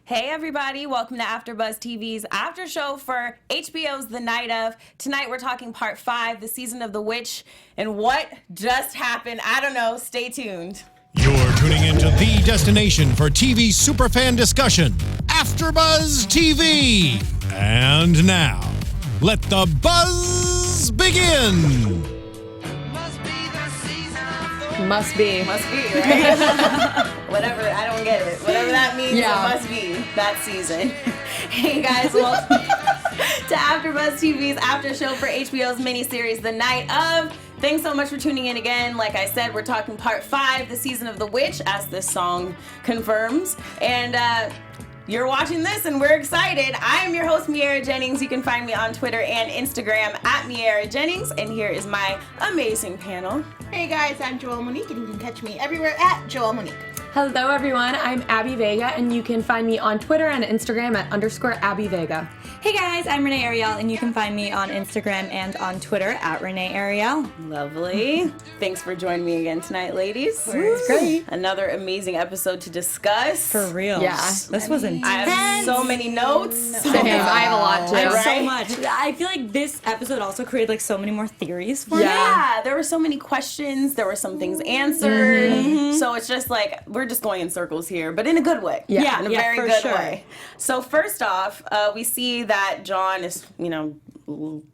Hey everybody, welcome to Afterbuzz TV's after show for HBO's The Night Of. Tonight we're talking part 5, the season of The Witch, and what just happened. I don't know, stay tuned. You're tuning into the destination for TV superfan discussion, Afterbuzz TV. And now, let the buzz begin. Must be, right? Whatever, I don't get it. Whatever that means, It must be that season. Hey guys, welcome to Afterbuzz TV's after show for HBO's miniseries, The Night Of. Thanks so much for tuning in again. Like I said, we're talking part 5, the season of The Witch, as this song confirms. And you're watching this and we're excited. I am your host, Miaira Jennings. You can find me on Twitter and Instagram at Miaira Jennings. And here is my amazing panel. Hey guys, I'm Joelle Monique and you can catch me everywhere at Joelle Monique. Hello everyone, I'm Abby Vega and you can find me on Twitter and Instagram at _Abby Vega. Hey guys, I'm Renee Ariel and you can find me on Instagram and on Twitter at Renee Ariel. Lovely. Thanks for joining me again tonight, ladies. It's great. Another amazing episode to discuss. For real. Yeah. This was intense. I have so many notes. Same. I have a lot too. I have Right? so much. I feel like this episode also created like so many more theories for me. Yeah, there were so many questions. There were some things answered. Mm-hmm. So it's just like, we're just going in circles here, but in a good way. Yeah. In a Yeah, very for good sure. way. So first off, we see that John is,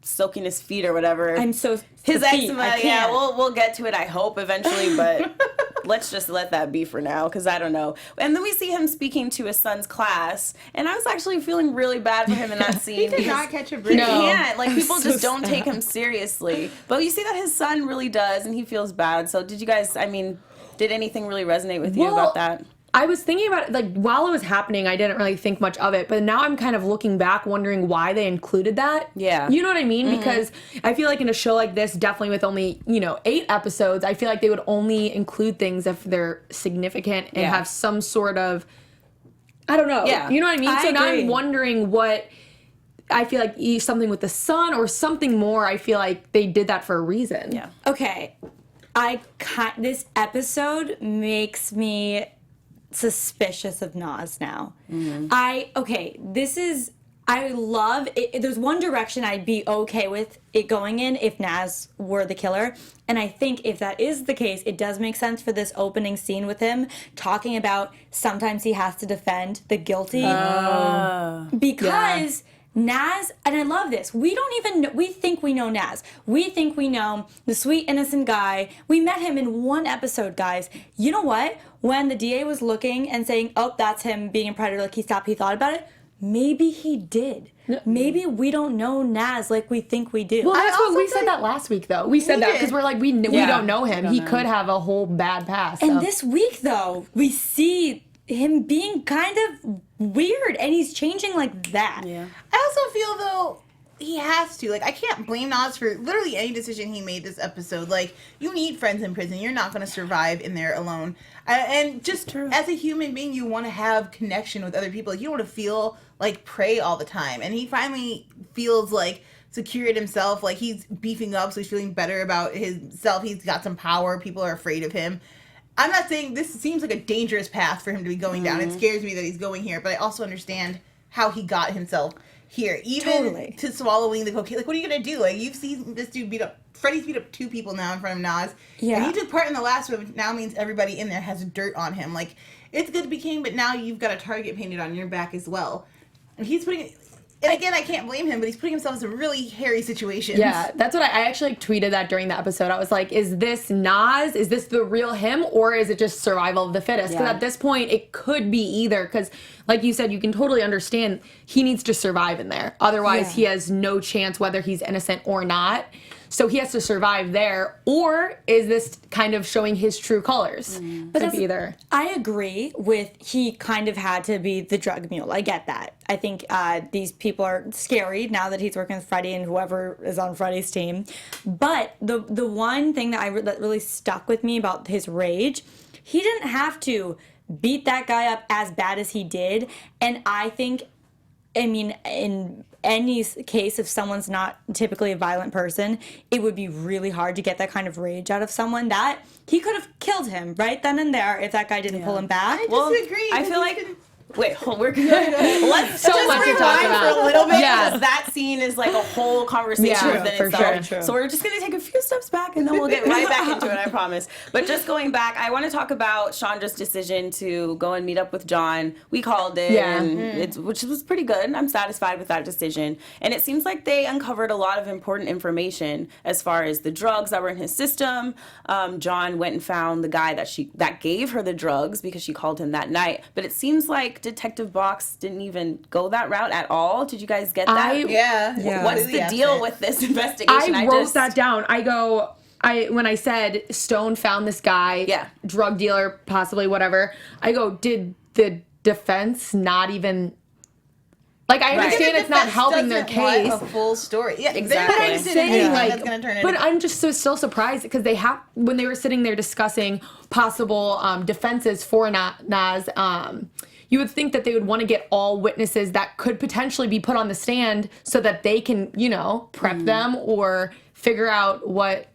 soaking his feet or whatever. His eczema, yeah, we'll get to it, I hope, eventually, but let's just let that be for now, because I don't know. And then we see him speaking to his son's class, and I was actually feeling really bad for him in that scene. He did not catch a break. He can't. Like, people so just don't take him seriously. But you see that his son really does, and he feels bad. So did you guys, did anything really resonate with you about that? I was thinking about it, like, while it was happening, I didn't really think much of it, but now I'm kind of looking back, wondering why they included that. Yeah. You know what I mean? Because I feel like in a show like this, definitely with only, 8 episodes, I feel like they would only include things if they're significant and have some sort of, I don't know. Yeah. You know what I mean? I Now agree. I'm wondering what, I feel like something with the son or something more, I feel like they did that for a reason. Yeah. Okay. This episode makes me suspicious of Nas now. I love it. There's one direction I'd be okay with it going in if Nas were the killer. And I think if that is the case, it does make sense for this opening scene with him talking about sometimes he has to defend the guilty. Because Nas, and I love this, we think we know Nas. We think we know the sweet, innocent guy. We met him in one episode, guys. You know what? When the DA was looking and saying, oh, that's him being a predator, like he thought about it, maybe he did. Maybe we don't know Nas like we think we do. Well, that's what also we said that last week, though. We said that because we're like, we don't know him. He could have a whole bad past. And this week, though, we see him being kind of weird, and he's changing like that. Yeah. I also feel, though, he has to. Like, I can't blame Nas for literally any decision he made this episode. Like, you need friends in prison. You're not going to survive in there alone. And just as a human being, you want to have connection with other people. Like, you don't want to feel like prey all the time. And he finally feels like secure in himself. Like, he's beefing up, so he's feeling better about himself. He's got some power. People are afraid of him. I'm not saying this seems like a dangerous path for him to be going down. It scares me that he's going here, but I also understand how he got himself here. Even to swallowing the cocaine. Like, what are you going to do? Like, you've seen this dude Freddie's beat up 2 people now in front of Nas. Yeah. And he took part in the last one, which now means everybody in there has dirt on him. Like, it's good to be king, but now you've got a target painted on your back as well. And he's putting it... And again, I can't blame him, but he's putting himself in some really hairy situations. Yeah, that's what I actually tweeted that during the episode. I was like, is this Nas? Is this the real him? Or is it just survival of the fittest? Because at this point, it could be either. Because like you said, you can totally understand he needs to survive in there. Otherwise, he has no chance whether he's innocent or not. So he has to survive there, or is this kind of showing his true colors? But Could be either. I agree with he kind of had to be the drug mule. I get that. I think these people are scary now that he's working with Freddie and whoever is on Freddie's team. But the one thing that that really stuck with me about his rage, he didn't have to beat that guy up as bad as he did. And I think, in any case, if someone's not typically a violent person, it would be really hard to get that kind of rage out of someone. That he could have killed him right then and there if that guy didn't pull him back. I disagree. I feel like Wait, we're good. Let's So just much to talk rewind about. for a little bit Yeah. because that scene is like a whole conversation Yeah, within for itself. sure. So we're just gonna take a few steps back and then we'll get right back into it, I promise. But just going back, I want to talk about Chandra's decision to go and meet up with John. We called it, and which was pretty good. I'm satisfied with that decision. And it seems like they uncovered a lot of important information as far as the drugs that were in his system. John went and found the guy that gave her the drugs because she called him that night. But it seems like Detective Box didn't even go that route at all. Did you guys get that? Yeah. What's the deal with this investigation? I wrote that down. When I said Stone found this guy, drug dealer, possibly whatever, I go, did the defense not even... Like, I understand it's not helping their case. Want a full story. Yeah, exactly. But I'm saying, that's gonna turn into... I'm just still surprised because when they were sitting there discussing possible defenses for Naz, you would think that they would want to get all witnesses that could potentially be put on the stand so that they can, prep them or figure out what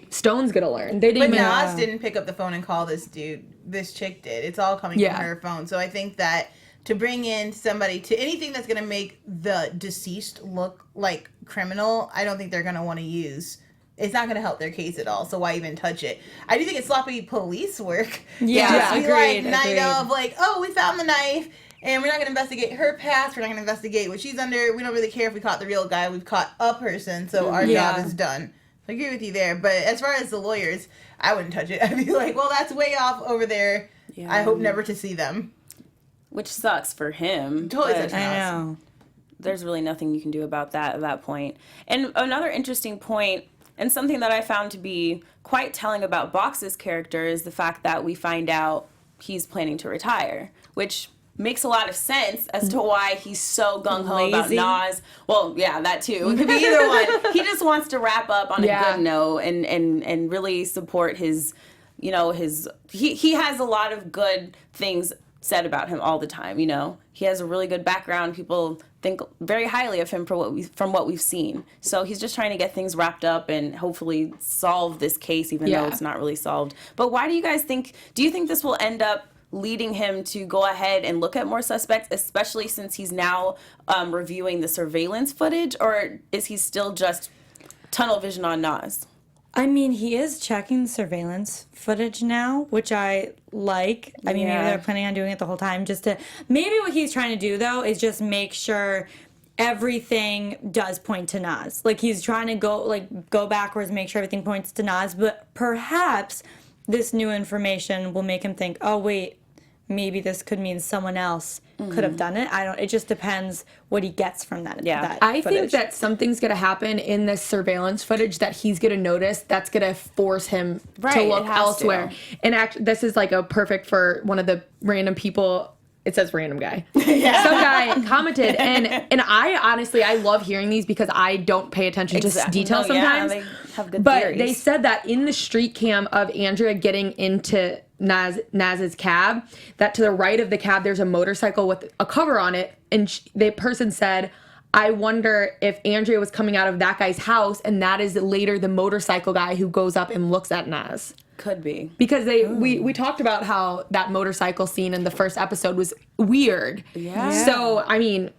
Stone's gonna learn. They didn't. But Naz didn't pick up the phone and call this dude. This chick did. It's all coming from her phone. So I think that to bring in somebody to anything that's going to make the deceased look like criminal, I don't think they're going to want to use. It's not going to help their case at all. So why even touch it? I do think it's sloppy police work. Yeah, agreed. Night of like, oh, we found the knife, and we're not going to investigate her past. We're not going to investigate what she's under. We don't really care if we caught the real guy. We've caught a person, so our job is done. I agree with you there. But as far as the lawyers, I wouldn't touch it. I'd be like, well, that's way off over there. Yeah. I hope never to see them. Which sucks for him. Totally sucks. I know. There's really nothing you can do about that at that point. And another interesting point, and something that I found to be quite telling about Box's character, is the fact that we find out he's planning to retire, which makes a lot of sense as to why he's so gung-ho about Nas. Well, yeah, that too. It could be either one. He just wants to wrap up on a good note and really support his, he has a lot of good things said about him all the time. He has a really good background. People think very highly of him from what we've seen. So he's just trying to get things wrapped up and hopefully solve this case, even though it's not really solved. But why do you guys think? Do you think this will end up leading him to go ahead and look at more suspects, especially since he's now reviewing the surveillance footage, or is he still just tunnel vision on Nas? I mean, he is checking surveillance footage now, which I like. I mean, maybe they're planning on doing it the whole time maybe what he's trying to do, though, is just make sure everything does point to Nas. Like, he's trying to go backwards, make sure everything points to Nas, but perhaps this new information will make him think, oh, wait, maybe this could mean someone else could have done it. It just depends what he gets from that. Yeah. I think that something's going to happen in this surveillance footage that he's going to notice that's going to force him to look elsewhere. And this is like a perfect for one of the random people. It says random guy. Some guy commented, and I honestly, I love hearing these because I don't pay attention to details sometimes. They have good but theories. they said that in the street cam of Andrea getting into Naz's cab, that to the right of the cab there's a motorcycle with a cover on it, and the person said, I wonder if Andrea was coming out of that guy's house, and that is later the motorcycle guy who goes up and looks at Naz. Could be. Because we talked about how that motorcycle scene in the first episode was weird. Yeah. So, I mean,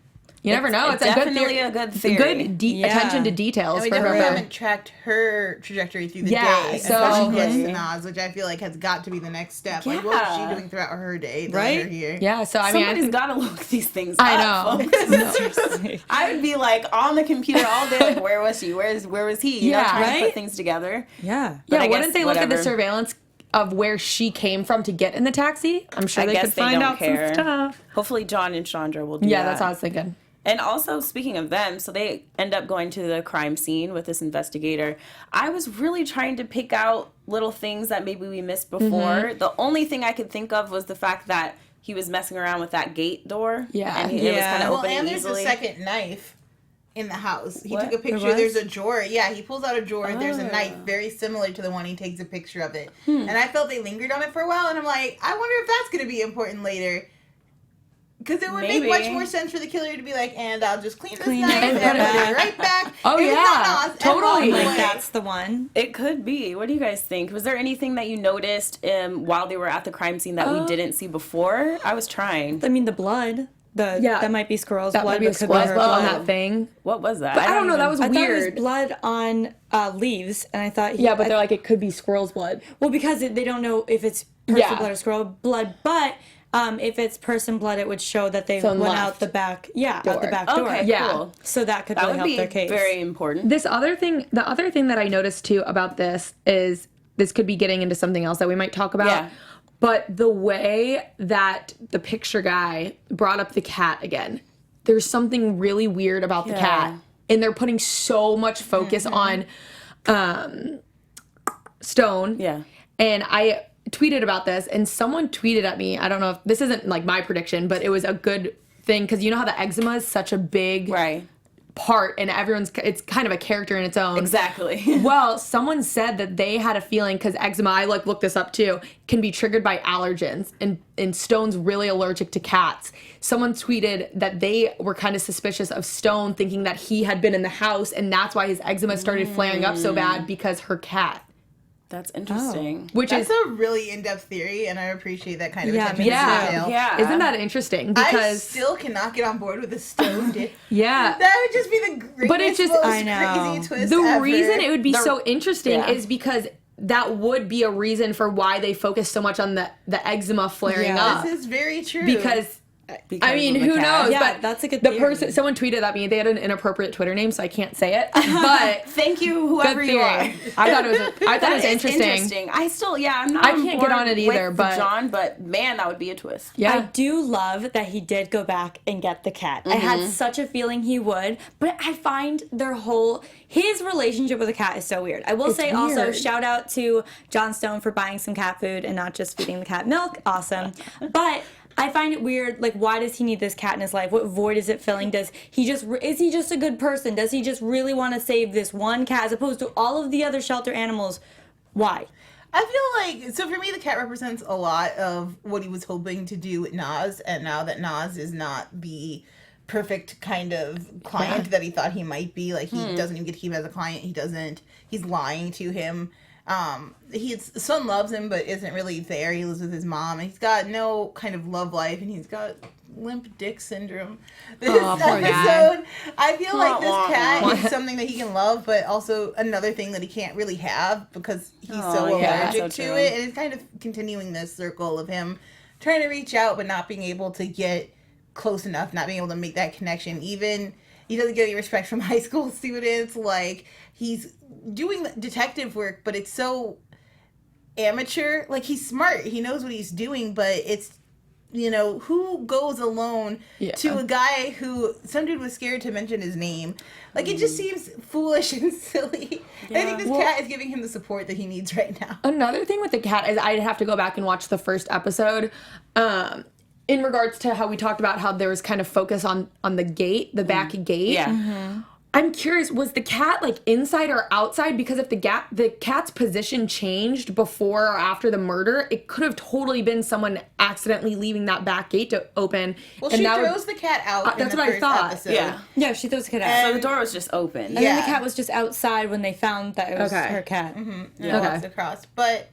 you never know. It's definitely a good theory. Good attention to details and for her. We haven't tracked her trajectory through the day, especially gets to Nas, which I feel like has got to be the next step. Like, what was she doing throughout her day? Right? Here? Yeah. So I mean, somebody's got to look these things up. I know. I would be like on the computer all day. Like, where was she? Where was he? Trying to put things together. Yeah. But wouldn't they look at the surveillance of where she came from to get in the taxi? I'm sure they could find out some stuff. Hopefully, John and Chandra will do that. Yeah, that's what I was thinking. And also, speaking of them, so they end up going to the crime scene with this investigator. I was really trying to pick out little things that maybe we missed before. Mm-hmm. The only thing I could think of was the fact that he was messing around with that gate door. Yeah. And it was kind of opening and easily. There's a second knife in the house. He took a picture. There's a drawer. Yeah, he pulls out a drawer. Oh. There's a knife very similar to the one he takes a picture of it. And I felt they lingered on it for a while, and I'm like, I wonder if that's going to be important later. Because it would Maybe. make much more sense for the killer to be like, and I'll just clean this Clean knife it and back. put it right back. Oh, It was yeah. not Nas, Totally. and walk Like away. that's the one. It could be. What do you guys think? Was there anything that you noticed while they were at the crime scene that we didn't see before? I was trying. I mean, the blood. That might be squirrel's That blood. might be a but could squirrel's her blood on blood. that thing. What was that? But I don't know. That was I thought it was weird. blood on leaves, and I thought Yeah, but they're like, it could be squirrel's blood. well, because they don't know if it's person Yeah. blood or squirrel blood, but if it's person blood, it would show that they Someone went out left. the back. Yeah, out the Door. back door. Okay, Yeah. cool. So that could That really would help be their case. very important. The other thing that I noticed too about this is this could be getting into something else that we might talk about. Yeah. But the way that the picture guy brought up the cat again, there's something really weird about the cat. And they're putting so much focus on Stone. Yeah. And I tweeted about this, and someone tweeted at me. I don't know if this isn't like my prediction, but it was a good thing because you know how the eczema is such a big part, and it's kind of a character in its own. Exactly. Well, someone said that they had a feeling because eczema, I looked this up too, can be triggered by allergens, and Stone's really allergic to cats. Someone tweeted that they were kind of suspicious of Stone, thinking that he had been in the house, and that's why his eczema started flaring up so bad because her cat. That's interesting. Which That's is a really in-depth theory, and I appreciate that kind of Yeah, attention me to too. detail. Yeah. isn't that interesting? I Because still cannot get on board with the Stone dip. yeah. That would just be the greatest, But it just- most I know. crazy twist The ever. reason it would be so interesting yeah. is because that would be a reason for why they focus so much on the eczema flaring up. This is very true. Because Because I mean, of the who cat. knows? Yeah, but that's a good The theory. person, someone tweeted at me. They had an inappropriate Twitter name, so I can't say it. But Thank you, good whoever you theory. are. I thought it was Is interesting. I still, I'm not. I on can't board get on it either, with but- John, but man, that would be a twist. Yeah. I do love that he did go back and get the cat. I had such a feeling he would, but I find his relationship with the cat is so weird. I will say also, weird. shout out to Jon Stone for buying some cat food and not just feeding the cat milk. Awesome. But I find it weird, like, why does he need this cat in his life? What void is it filling? Is he just a good person? Does he just really want to save this one cat as opposed to all of the other shelter animals? Why? I feel like, so for me, the cat represents a lot of what he was hoping to do with Nas, and now that Nas is not the perfect kind of client that he thought he might be, like, he doesn't even get to keep him as a client, he's lying to him. His son loves him, but isn't really there. He lives with his mom, and he's got no kind of love life, and he's got limp dick syndrome. This poor guy. episode, I feel like this cat is something that he can love, but also another thing that he can't really have because he's so yeah, allergic so to true. it, and it's kind of continuing this circle of him trying to reach out, but not being able to get close enough, not being able to make that connection. Even he doesn't get any respect from high school students. Like, he's doing detective work, but it's so amateur. Like, he's smart, he knows what he's doing, but it's, you know, who goes alone to a guy who some dude was scared to mention his name? Like, it just seems foolish and silly. I think this cat is giving him the support that he needs right now. Another thing with the cat is I'd have to go back and watch the first episode. In regards to how we talked about how there was kind of focus on the gate, the back gate. Yeah. I'm curious, was the cat like inside or outside? Because if the cat's position changed before or after the murder, it could have totally been someone accidentally leaving that back gate to open. Well, and she that throws the cat out in that's the what I first thought. episode. Yeah. Yeah, she throws the cat out. So the door was just open. And then Yeah. the cat was just outside when they found that it was Okay. her cat. And Okay. walks across. But,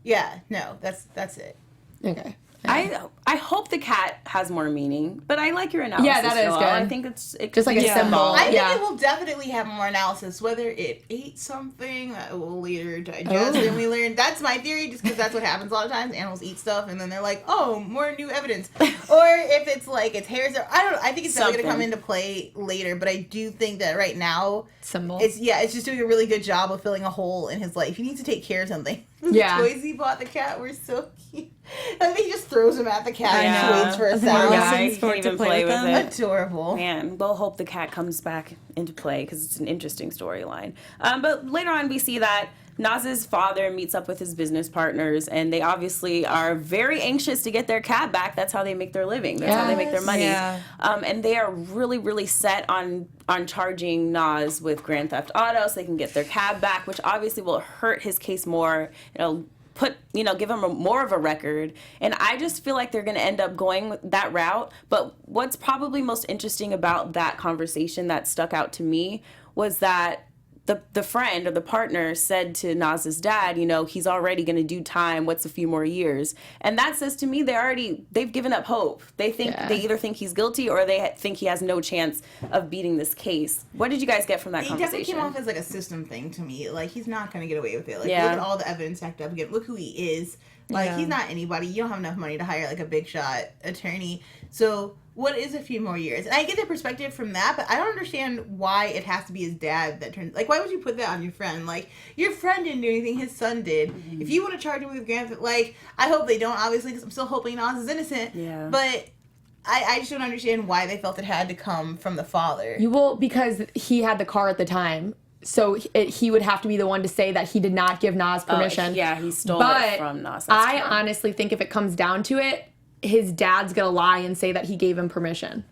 yeah, no, that's it. Okay. I hope the cat has more meaning, but I like your analysis. Yeah, that is Joelle. good. I think it Just like a symbol. I think Yeah. it will definitely have more analysis, whether it ate something that will later digest, and we learn. That's my theory, just because that's what happens a lot of times. Animals eat stuff, and then they're like, oh, more new evidence. Or if it's like its hairs are, I don't know. I think it's definitely going to come into play later, but I do think that right now, Symbol. it's just doing a really good job of filling a hole in his life. He needs to take care of something. Yeah. The toys he bought the cat were so cute. I think he just throws them at the cat Yeah. and waits for a And then sound. he Yeah, listens you for can't it to even play play with with them. it. Adorable. Man, we'll hope the cat comes back into play because it's an interesting storyline. But later on, we see that Naz's father meets up with his business partners, and they obviously are very anxious to get their cat back. That's how they make their living. That's how they make their money. Yeah. And they are really, really set on charging Nas with Grand Theft Auto so they can get their cab back, which obviously will hurt his case more. It'll give him more of a record. And I just feel like they're going to end up going that route. But what's probably most interesting about that conversation that stuck out to me was that the friend or the partner said to Naz's dad, he's already going to do time. What's a few more years? And that says to me they've given up hope. They either think he's guilty or they think he has no chance of beating this case. What did you guys get from that conversation? It definitely came off as like a system thing to me. Like, he's not going to get away with it. Like, look at all the evidence stacked up again. Look who he is. Like, he's not anybody. You don't have enough money to hire like a big shot attorney. So what is a few more years? And I get the perspective from that, but I don't understand why it has to be his dad that turns... Like, why would you put that on your friend? Like, your friend didn't do anything, his son did. Mm-hmm. If you want to charge him with grand... Like, I hope they don't, obviously, because I'm still hoping Naz is innocent. Yeah. But I just don't understand why they felt it had to come from the father. Well, because he had the car at the time. So he would have to be the one to say that he did not give Naz permission. He stole it from Naz. I honestly think if it comes down to it, his dad's going to lie and say that he gave him permission.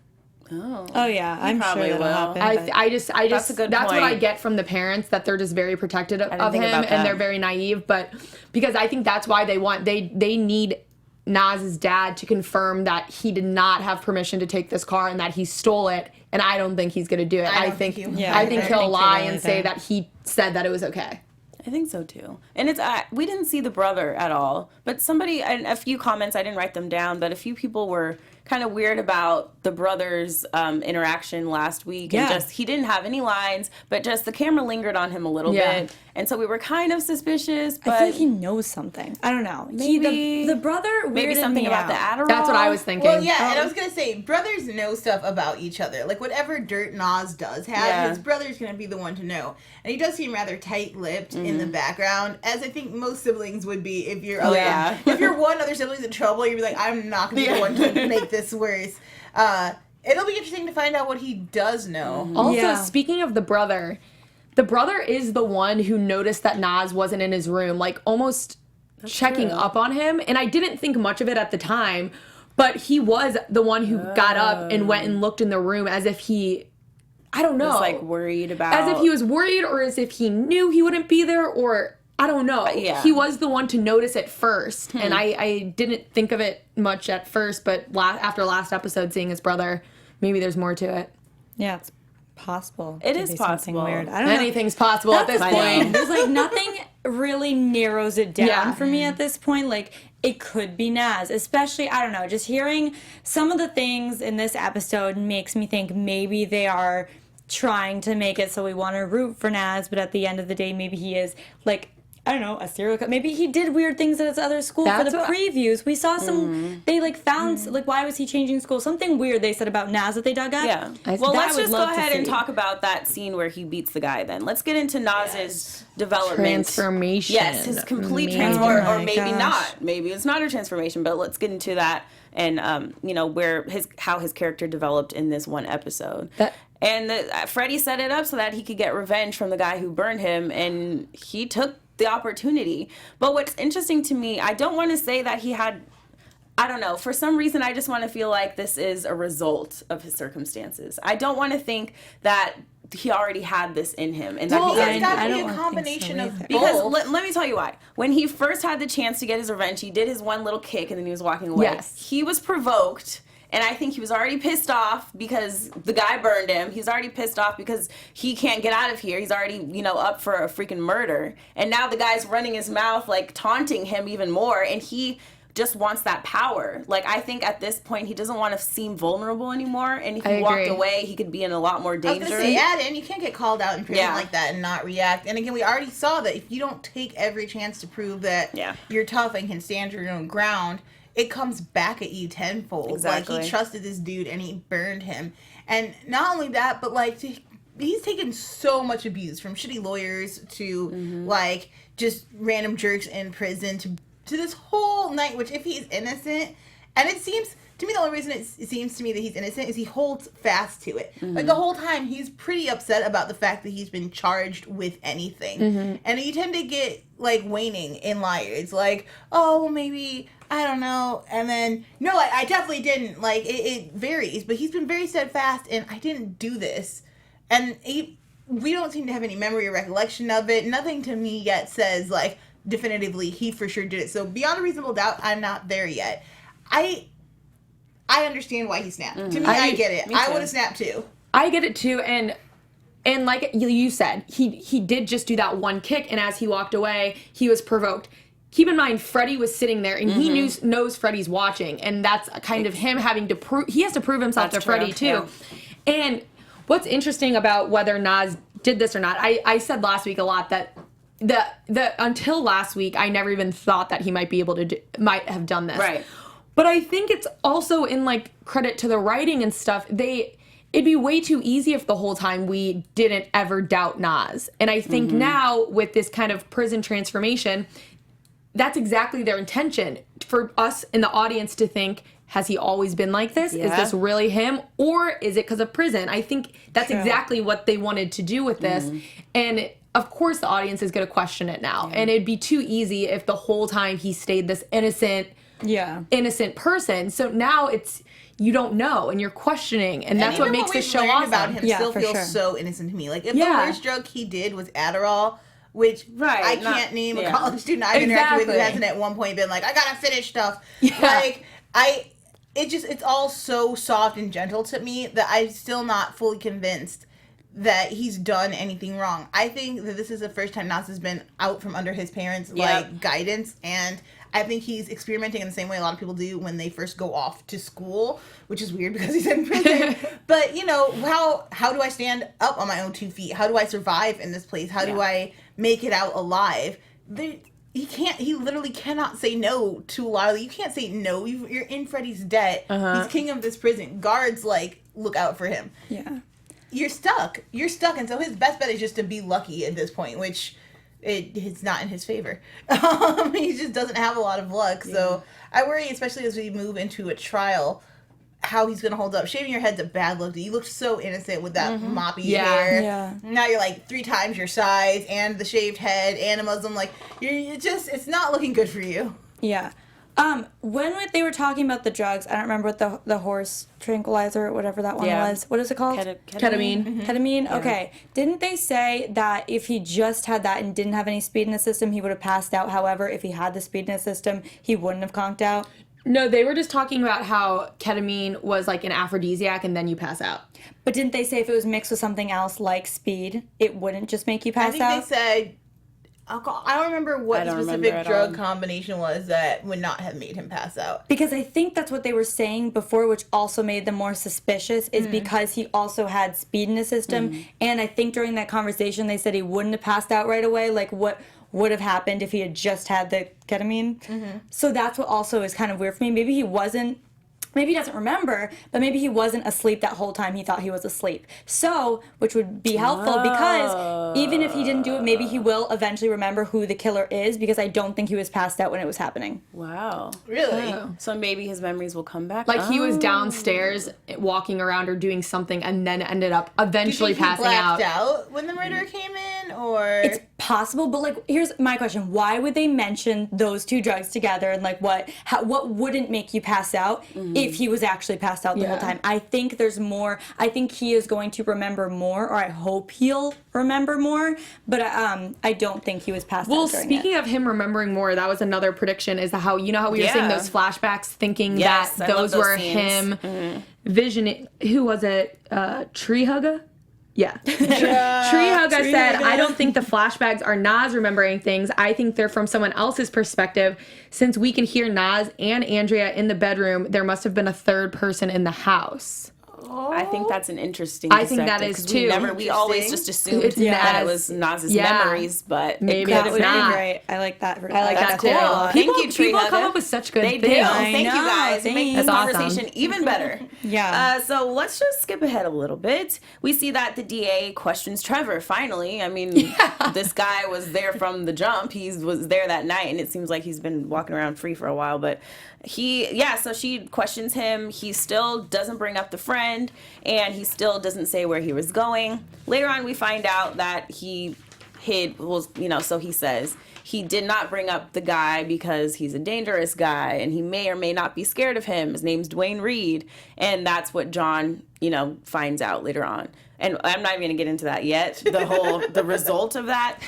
Oh yeah, I'm probably sure that'll will. happen. I just That's a good that's point. what I get from the parents, that they're just very protective of think him about that. and they're very naive. But because I think that's why they need Naz's dad to confirm that he did not have permission to take this car and that he stole it. And I don't think he's going to do it. I think he'll lie and say that he said that it was okay. I think so too. And we didn't see the brother at all, but a few comments, I didn't write them down, but a few people were kind of weird about the brother's interaction last week. Yeah. And he didn't have any lines, but just the camera lingered on him a little bit. And so we were kind of suspicious, but I feel like he knows something. I don't know. Maybe the brother maybe weirded something me about the out. Adderall. That's what I was thinking. Well, yeah, and I was going to say, brothers know stuff about each other. Like, whatever dirt Naz does have, his brother's going to be the one to know. And he does seem rather tight-lipped in the background, as I think most siblings would be if you're if your one other sibling's in trouble, you'd be like, I'm not going to be the one to make this worse. It'll be interesting to find out what he does know. Also, speaking of the brother is the one who noticed that Naz wasn't in his room, like almost checking up on him. And I didn't think much of it at the time, but he was the one who got up and went and looked in the room as if he, I don't know. Was like worried about. As if he was worried or as if he knew he wouldn't be there, or I don't know. He was the one to notice it first. And I didn't think of it much at first, but after last episode, seeing his brother, maybe there's more to it. Yeah, it's possible. It to is be something possible. weird. I don't know. Anything's possible at this point. There's like nothing really narrows it down for me at this point. Like, it could be Naz, especially, I don't know, just hearing some of the things in this episode makes me think maybe they are trying to make it so we want to root for Naz, but at the end of the day, maybe he is like, I don't know, a serial killer. Maybe he did weird things at his other school. For the previews, we saw some, they like found, like, why was he changing school? Something weird they said about Naz that they dug up. Yeah. Well, let's just go ahead and talk about that scene where he beats the guy then. Let's get into Naz's development. Transformation. Yes, his complete transformation. Or maybe not. Maybe it's not a transformation, but let's get into that and, how his character developed in this one episode. Freddie set it up so that he could get revenge from the guy who burned him, and he took the opportunity. But what's interesting to me, I don't want to say that he had, I don't know, for some reason I just want to feel like this is a result of his circumstances. I don't want to think that he already had this in him, and Well, that it's got to be a combination of both. because let me tell you why. When he first had the chance to get his revenge, he did his one little kick and then he was walking away. Yes. He was provoked. And I think he was already pissed off because the guy burned him. He's already pissed off because he can't get out of here. He's already, up for a freaking murder. And now the guy's running his mouth, like, taunting him even more. And he just wants that power. Like, I think at this point, he doesn't want to seem vulnerable anymore. And if he walked away, he could be in a lot more danger. I was going to say, and you can't get called out in prison like that and not react. And again, we already saw that if you don't take every chance to prove that you're tough and can stand your own ground, it comes back at you tenfold. Exactly. Like, he trusted this dude and he burned him. And not only that, but, like, he's taken so much abuse from shitty lawyers to, like, just random jerks in prison to this whole night, which if he's innocent, and it seems, to me, the only reason it seems to me that he's innocent is he holds fast to it. Like, the whole time, he's pretty upset about the fact that he's been charged with anything. And you tend to get, like, waning in liars. Like, oh, maybe, I don't know. And then, no, I definitely didn't. Like, it varies. But he's been very steadfast, and I didn't do this. And we don't seem to have any memory or recollection of it. Nothing to me yet says, like, definitively he for sure did it. So beyond a reasonable doubt, I'm not there yet. I understand why he snapped. To me, I get it. I would have snapped too. I get it too, and like you said, he did just do that one kick, and as he walked away, he was provoked. Keep in mind, Freddie was sitting there, and he knows Freddie's watching, and that's kind of him having to prove. He has to prove himself to Freddie too. Yeah. And what's interesting about whether Nas did this or not, I said last week a lot that the until last week, I never even thought that he might have done this. Right. But I think it's also in like credit to the writing and stuff. It'd be way too easy if the whole time we didn't ever doubt Nas. And I think now with this kind of prison transformation, that's exactly their intention, for us in the audience to think, has he always been like this? Yeah. Is this really him? Or is it because of prison? I think that's exactly what they wanted to do with this. And of course the audience is going to question it now. And it'd be too easy if the whole time he stayed this innocent person. So now it's, you don't know, and you're questioning, and that's what makes the show awesome. About him still feels so innocent to me. Like, if the worst drug he did was Adderall, which I can't name a college student I've interacted with who hasn't at one point been like, I gotta finish stuff. Like, it's all so soft and gentle to me that I'm still not fully convinced that he's done anything wrong. I think that this is the first time Nas has been out from under his parents' guidance, and I think he's experimenting in the same way a lot of people do when they first go off to school, which is weird because he's in prison. But, you know, how do I stand up on my own 2 feet? How do I survive in this place? How do I make it out alive? He literally cannot say no to a lot of, you can't say no. You're in Freddie's debt. He's king of this prison. Guards, look out for him. Yeah. You're stuck. And so his best bet is just to be lucky at this point, which it's not in his favor. He just doesn't have a lot of luck. So I worry, especially as we move into a trial, how he's going to hold up. Shaving your head's a bad look. You looked so innocent with that moppy hair. Yeah. Now you're like 3 times your size and the shaved head and a Muslim. Like, it's not looking good for you. Yeah. When they were talking about the drugs, I don't remember what the horse tranquilizer or whatever that one was. What is it called? Ketamine. Ketamine? Yeah. Okay. Didn't they say that if he just had that and didn't have any speed in the system, he would have passed out? However, if he had the speed in the system, he wouldn't have conked out? No, they were just talking about how ketamine was like an aphrodisiac and then you pass out. But didn't they say if it was mixed with something else like speed, it wouldn't just make you pass out? I think they said alcohol. I don't remember what the specific drug combination was that would not have made him pass out. Because I think that's what they were saying before, which also made them more suspicious, is because he also had speed in his system. And I think during that conversation they said he wouldn't have passed out right away. Like, what would have happened if he had just had the ketamine? So that's what also is kind of weird for me. Maybe he wasn't. Maybe he doesn't remember, but maybe he wasn't asleep that whole time he thought he was asleep. So, which would be helpful because even if he didn't do it, maybe he will eventually remember who the killer is, because I don't think he was passed out when it was happening. Wow. Really? Oh. So maybe his memories will come back? Like he was downstairs walking around or doing something and then ended up eventually passing out. He blacked out when the murder came in, or? It's possible, but like, here's my question. Why would they mention those 2 drugs together, and like what wouldn't make you pass out if he was actually passed out the whole time? I think there's more. I think he is going to remember more, or I hope he'll remember more, but I don't think he was passed out during speaking of him remembering more, that was another prediction, is how we were seeing those flashbacks thinking that those were him visioning. Who was it? Tree Hugga? Yeah. Tree Hugga said, I don't think the flashbacks are Nas remembering things. I think they're from someone else's perspective. Since we can hear Nas and Andrea in the bedroom, there must have been a third person in the house. I think that's an interesting I think that is too. We always just assumed that it was Nas's memories, but maybe that it's would not. be great. I like that. I like that too. Cool. Thank you, Tree People Hugga. come up with such good things. They do. Thank you guys. Making this conversation even better. So let's just skip ahead a little bit. We see that the DA questions Trevor finally. I mean, this guy was there from the jump. He was there that night, and it seems like he's been walking around free for a while, but so she questions him. He still doesn't bring up the friend, and he still doesn't say where he was going. Later on, we find out that he so he says he did not bring up the guy because he's a dangerous guy, and he may or may not be scared of him. His name's Dwayne Reed, and that's what John, finds out later on. And I'm not even going to get into that yet, the result of that.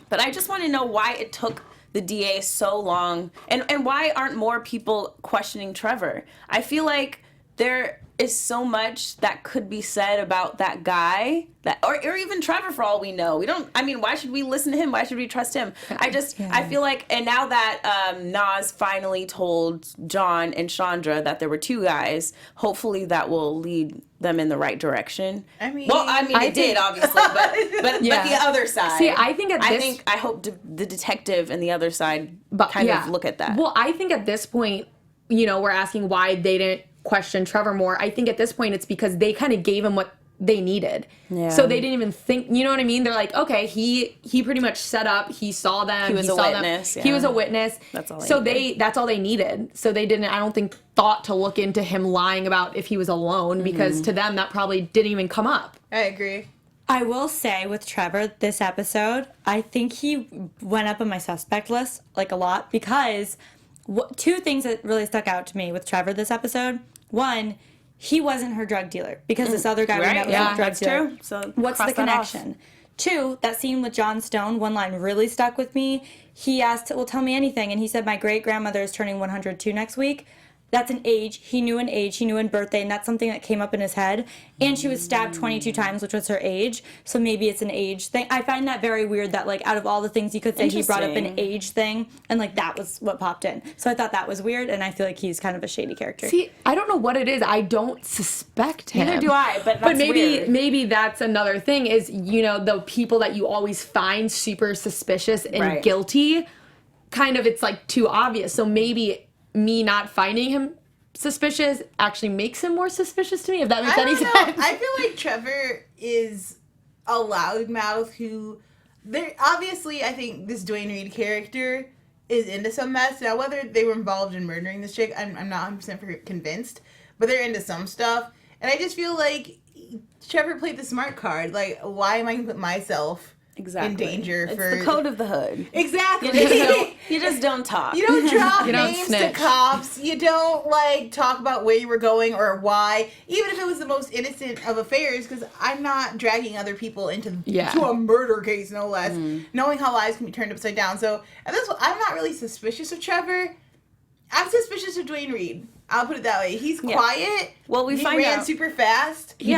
But I just want to know why it took the DA so long, and why aren't more people questioning Trevor? I feel like there is so much that could be said about that guy, or even Trevor, for all we know. Why should we listen to him? Why should we trust him? I feel like, and now that Nas finally told John and Chandra that there were two guys, hopefully that will lead them in the right direction. It did, obviously, but the other side. See, I think I hope the detective and the other side of look at that. Well, I think at this point, we're asking why they didn't question Trevor more. I think at this point it's because they kind of gave him what they needed. Yeah. So they didn't even think, you know what I mean? They're like, okay, he pretty much set up, he saw them. He was a witness. Yeah. He was a witness. That's all that's all they needed. So they didn't, I don't think, thought to look into him lying about if he was alone, because to them that probably didn't even come up. I agree. I will say with Trevor, this episode, I think he went up on my suspect list like a lot, because two things that really stuck out to me with Trevor this episode. One, he wasn't her drug dealer, because this other guy was a drug dealer. True. So what's the connection? Two, that scene with Jon Stone, one line really stuck with me. He asked, well, tell me anything. And he said, my great-grandmother is turning 102 next week. That's an age. He knew an age. He knew a birthday, and that's something that came up in his head. And she was stabbed 22 times, which was her age. So maybe it's an age thing. I find that very weird that, out of all the things you could say, he brought up an age thing, and, that was what popped in. So I thought that was weird, and I feel like he's kind of a shady character. See, I don't know what it is. I don't suspect him. Neither do I, but that's weird. Maybe that's another thing is, the people that you always find super suspicious and guilty, kind of it's, too obvious. So maybe me not finding him suspicious actually makes him more suspicious to me, if that makes any sense. I feel like Trevor is a loudmouth who, obviously, I think this Dwayne Reed character is into some mess. Now, whether they were involved in murdering this chick, I'm not 100% convinced, but they're into some stuff. And I just feel like Trevor played the smart card. Why am I going to put myself in danger? It's the code of the hood. Exactly. You just don't talk. You don't drop you don't names snitch. to cops. You don't talk about where you were going or why, even if it was the most innocent of affairs, because I'm not dragging other people into to a murder case, no less, knowing how lives can be turned upside down. So I'm not really suspicious of Trevor. I'm suspicious of Dwayne Reed. I'll put it that way. He's quiet. Well, he ran super fast. We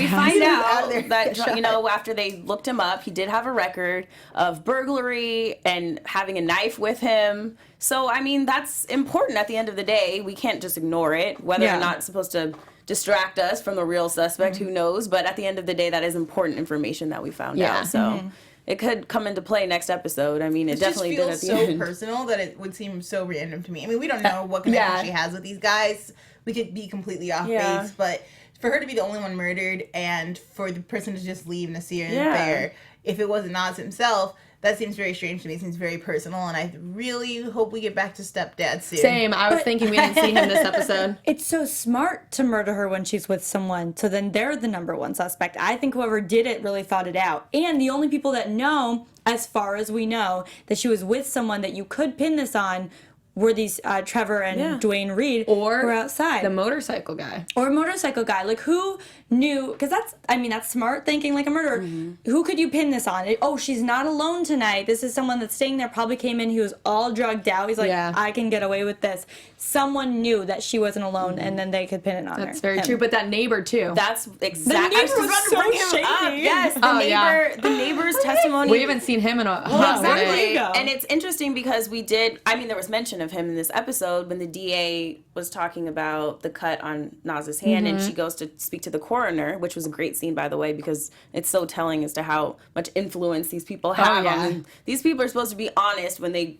find out that, after they looked him up, he did have a record of burglary and having a knife with him. So, that's important at the end of the day. We can't just ignore it. Whether or not it's supposed to distract us from the real suspect, who knows? But at the end of the day, that is important information that we found out. So it could come into play next episode. It definitely did at the end. It just feels so personal that it would seem so random to me. We don't know what connection she has with these guys. We could be completely off base, but for her to be the only one murdered and for the person to just leave Nasir there, if it wasn't Nas himself, that seems very strange to me. It seems very personal, and I really hope we get back to stepdad soon. Same. I was thinking we didn't see him this episode. It's so smart to murder her when she's with someone, so then they're the number one suspect. I think whoever did it really thought it out. And the only people that know, as far as we know, that she was with someone that you could pin this on were these Trevor and Dwayne Reed, or were outside. The motorcycle guy. Or a motorcycle guy. Who knew? Because that's smart thinking, a murderer. Who could you pin this on? Oh, she's not alone tonight. This is someone that's staying there, probably came in, he was all drugged out. He's like, I can get away with this. Someone knew that she wasn't alone, and then they could pin it on her. That's very true. But that neighbor, too. That's exactly. The neighbor was so shady. Yes, the neighbor's testimony. We haven't seen him in a hot minute. And it's interesting because there was mention of him in this episode when the DA was talking about the cut on Naz's hand, and she goes to speak to the coroner, which was a great scene, by the way, because it's so telling as to how much influence these people have on them. These people are supposed to be honest when they,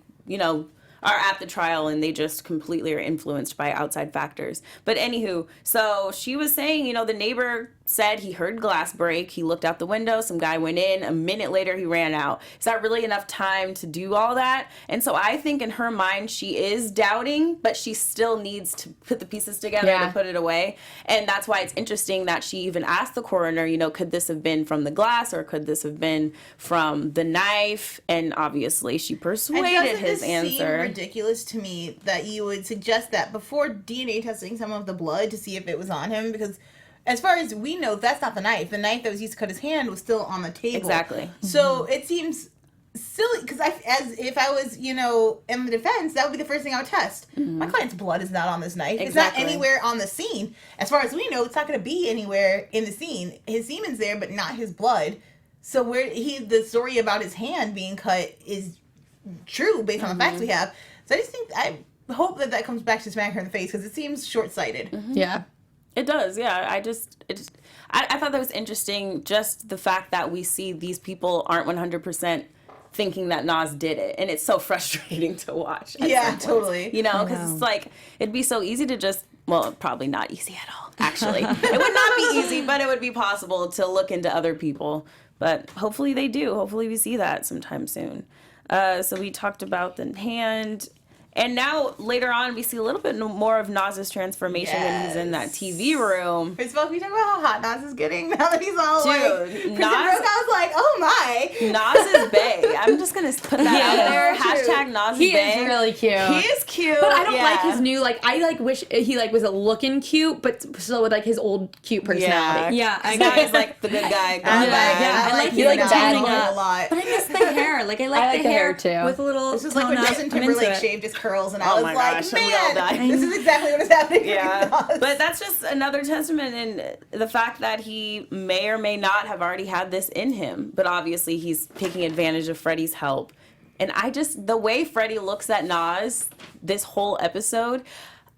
are at the trial, and they just completely are influenced by outside factors. But anywho, so she was saying, the neighbor said he heard glass break. He looked out the window. Some guy went in. A minute later, he ran out. Is that really enough time to do all that? And so I think in her mind, she is doubting, but she still needs to put the pieces together to put it away. And that's why it's interesting that she even asked the coroner, could this have been from the glass or could this have been from the knife? And obviously, she persuaded his answer. Seem ridiculous to me that you would suggest that before DNA testing some of the blood to see if it was on him, because as far as we know, that's not the knife. The knife that was used to cut his hand was still on the table. Exactly. So it seems silly because if I was, in the defense, that would be the first thing I would test. My client's blood is not on this knife. Exactly. It's not anywhere on the scene. As far as we know, it's not going to be anywhere in the scene. His semen's there, but not his blood. So the story about his hand being cut is true based on the facts we have. So I hope that comes back to smack her in the face because it seems short-sighted. Yeah. It does, yeah. I thought that was interesting, just the fact that we see these people aren't 100% thinking that Nas did it. And it's so frustrating to watch. Yeah, totally. Because it's like, it'd be so easy to just, well, probably not easy at all, actually. It would not be easy, but it would be possible to look into other people. But hopefully they do. Hopefully we see that sometime soon. So we talked about the hand. And now, later on, we see a little bit more of Nas's transformation when he's in that TV room. First of all, can we talk about how hot Nas is getting now that he's all Dude, Nas, I was like, oh my. Nas is bae. I'm just going to put that out there. Hashtag Nas is bae. He is really cute. He is cute. But I don't like his new, I wish he, was looking cute, but still with, his old cute personality. Yeah, I got he's, the good guy. I like he likes tanning up a lot. But I miss the hair. I like the hair too. With a little This is like when Justin Timberlake shaved his curls, and I was my like, gosh, we all died. man, this is exactly what is happening. Yeah, but that's just another testament in the fact that he may or may not have already had this in him, but obviously he's taking advantage of Freddie's help. And the way Freddie looks at Nas this whole episode,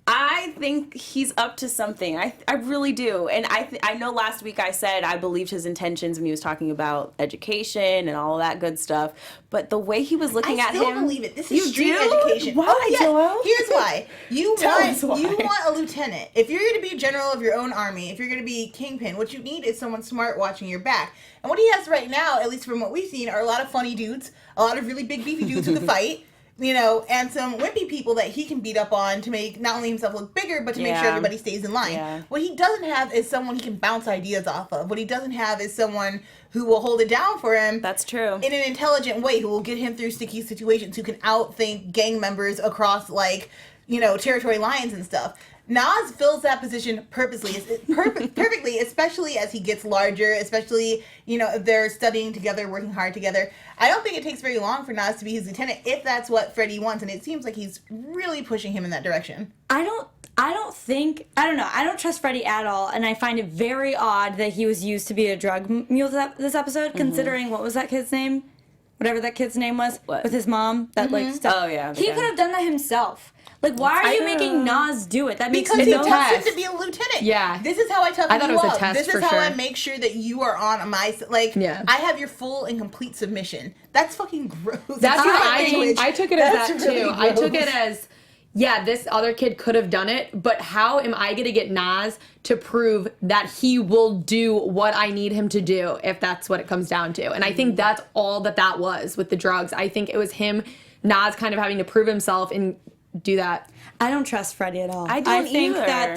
I think he's up to something. I really do. And I know last week I said I believed his intentions when he was talking about education and all that good stuff. But the way he was looking at him... I still believe it. This is street education. Why, Joelle? Here's why. You want a lieutenant. If you're going to be a general of your own army, if you're going to be kingpin, what you need is someone smart watching your back. And what he has right now, at least from what we've seen, are a lot of funny dudes, a lot of really big beefy dudes who can fight. And some wimpy people that he can beat up on to make not only himself look bigger, but to make sure everybody stays in line. Yeah. What he doesn't have is someone he can bounce ideas off of. What he doesn't have is someone who will hold it down for him. That's true. In an intelligent way, who will get him through sticky situations, who can outthink gang members across, territory lines and stuff. Nas fills that position perfectly, especially as he gets larger, especially, if they're studying together, working hard together. I don't think it takes very long for Nas to be his lieutenant if that's what Freddie wants, and it seems like he's really pushing him in that direction. I don't trust Freddie at all, and I find it very odd that he was used to be a drug mule this episode, considering, what was that kid's name? Whatever that kid's name was, with his mom, that stuff. Oh, yeah. He could have done that himself. Why are you making Nas do it? That makes because he no wants sense. him to be a lieutenant. Yeah. This is how I toughen I thought you it was up. a test This is how I make sure that you are on my I have your full and complete submission. That's fucking gross. That's what I took it as that really too. gross. I took it as, this other kid could have done it, but how am I going to get Nas to prove that he will do what I need him to do if that's what it comes down to? And I think that's all that was with the drugs. I think it was him, Nas, kind of having to prove himself and do that. I don't trust Freddie at all. I don't think either. that